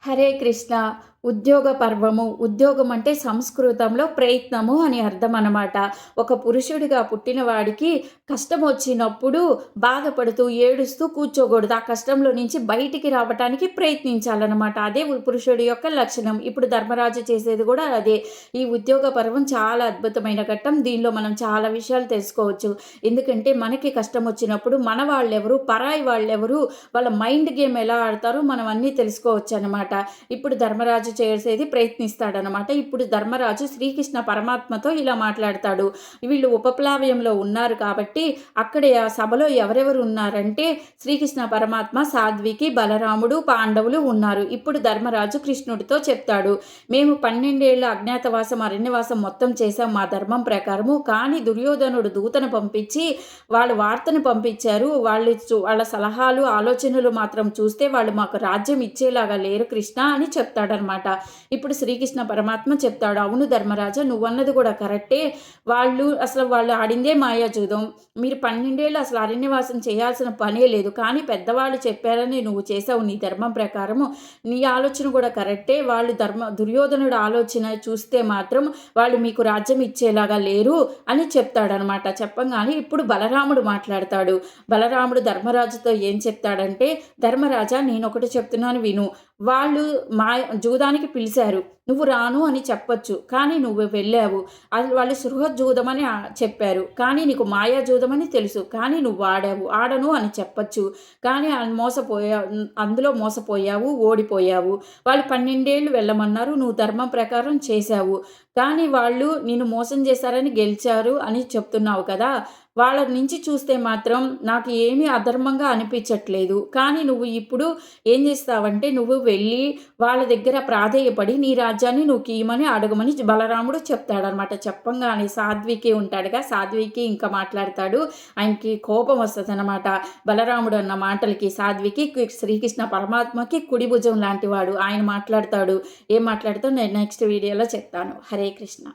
హరే కృష్ణ. ఉద్యోగ పర్వము. ఉద్యోగం అంటే సంస్కృతంలో ప్రయత్నము అని అర్థం అన్నమాట. ఒక పురుషుడిగా పుట్టిన వాడికి కష్టం వచ్చినప్పుడు బాధపడుతూ, ఏడుస్తూ కూర్చోకూడదు. ఆ కష్టంలో నుంచి బయటికి రావటానికి ప్రయత్నించాలన్నమాట. అదే పురుషుడి యొక్క లక్షణం. ఇప్పుడు ధర్మరాజు చేసేది కూడా అదే. ఈ ఉద్యోగ పర్వం చాలా అద్భుతమైన ఘట్టం. దీనిలో మనం చాలా విషయాలు తెలుసుకోవచ్చు. ఎందుకంటే మనకి కష్టం వచ్చినప్పుడు మన వాళ్ళెవరు, పరాయి వాళ్ళెవరు, వాళ్ళ మైండ్ గేమ్ ఎలా ఆడతారో మనం అన్నీ తెలుసుకోవచ్చనమాట. ఇప్పుడు ధర్మరాజు చేసేది ప్రయత్నిస్తాడనమాట. ఇప్పుడు ధర్మరాజు శ్రీకృష్ణ పరమాత్మతో ఇలా మాట్లాడతాడు. వీళ్ళు ఉపప్లావ్యంలో ఉన్నారు కాబట్టి అక్కడ ఆ సభలో ఎవరెవరు ఉన్నారంటే శ్రీకృష్ణ పరమాత్మ, సాధ్వికి, బలరాముడు, పాండవులు ఉన్నారు. ఇప్పుడు ధర్మరాజు కృష్ణుడితో చెప్తాడు, మేము 12 ఏళ్ల అజ్ఞాతవాసం, అరణ్యవాసం మొత్తం చేశాం మా ధర్మం ప్రకారము. కానీ దుర్యోధనుడు దూతను పంపించి వాళ్ళు వార్తను పంపించారు. వాళ్ళ సలహాలు, ఆలోచనలు మాత్రం చూస్తే వాళ్ళు మాకు రాజ్యం ఇచ్చేలాగా లేరు కృష్ణ అని చెప్తాడనమాట. ఇప్పుడు శ్రీకృష్ణ పరమాత్మ చెప్తాడు, అవును ధర్మరాజా, నువ్వన్నది కూడా కరెక్టే. వాళ్ళు ఆడిందే మాయాజూదం. మీరు 12 ఏళ్ళు అసలు అరణ్యవాసం చేయాల్సిన పనే లేదు. కానీ పెద్దవాళ్ళు చెప్పారని నువ్వు చేసావు నీ ధర్మం ప్రకారము. నీ ఆలోచన కూడా కరెక్టే. దుర్యోధనుడు ఆలోచన చూస్తే మాత్రం వాళ్ళు మీకు రాజ్యం ఇచ్చేలాగా లేరు అని చెప్తాడనమాట. చెప్పంగానే ఇప్పుడు బలరాముడు మాట్లాడతాడు. బలరాముడు ధర్మరాజుతో ఏం చెప్తాడంటే, ధర్మరాజా, నేను ఒకటి చెప్తున్నాను విను. వాళ్ళు జూదానికి పిలిచారు, నువ్వు రాను అని చెప్పొచ్చు, కానీ నువ్వు వెళ్ళావు. అది వాళ్ళు జూదమని చెప్పారు, కానీ నీకు మాయా జూదమని తెలుసు, కానీ నువ్వు ఆడను అని చెప్పొచ్చు, కానీ అందులో మోసపోయావు, ఓడిపోయావు. వాళ్ళు 12 ఏళ్ళు వెళ్ళమన్నారు, నువ్వు ధర్మం ప్రకారం చేశావు, కానీ వాళ్ళు నిన్ను మోసం చేశారని గెలిచారు అని చెప్తున్నావు కదా. వాళ్ళ నుంచి చూస్తే మాత్రం నాకు ఏమీ అధర్మంగా అనిపించట్లేదు. కానీ నువ్వు ఇప్పుడు ఏం చేస్తావంటే, నువ్వు వెళ్ళి వాళ్ళ దగ్గర ప్రాధేయపడి నీ రాజ్యాన్ని నువ్వు కీయమని అడగమని బలరాముడు చెప్తాడనమాట. చెప్పంగానే సాధ్వికి ఉంటాడుగా, సాధ్వికి ఇంకా మాట్లాడతాడు. ఆయనకి కోపం వస్తుంది అనమాట. బలరాముడు అన్న మాటలకి సాధ్వికి శ్రీకృష్ణ పరమాత్మకి కుడి భుజం లాంటివాడు. ఆయన మాట్లాడతాడు. ఏం మాట్లాడుతాడో నేను నెక్స్ట్ వీడియోలో చెప్తాను. హరే కృష్ణ.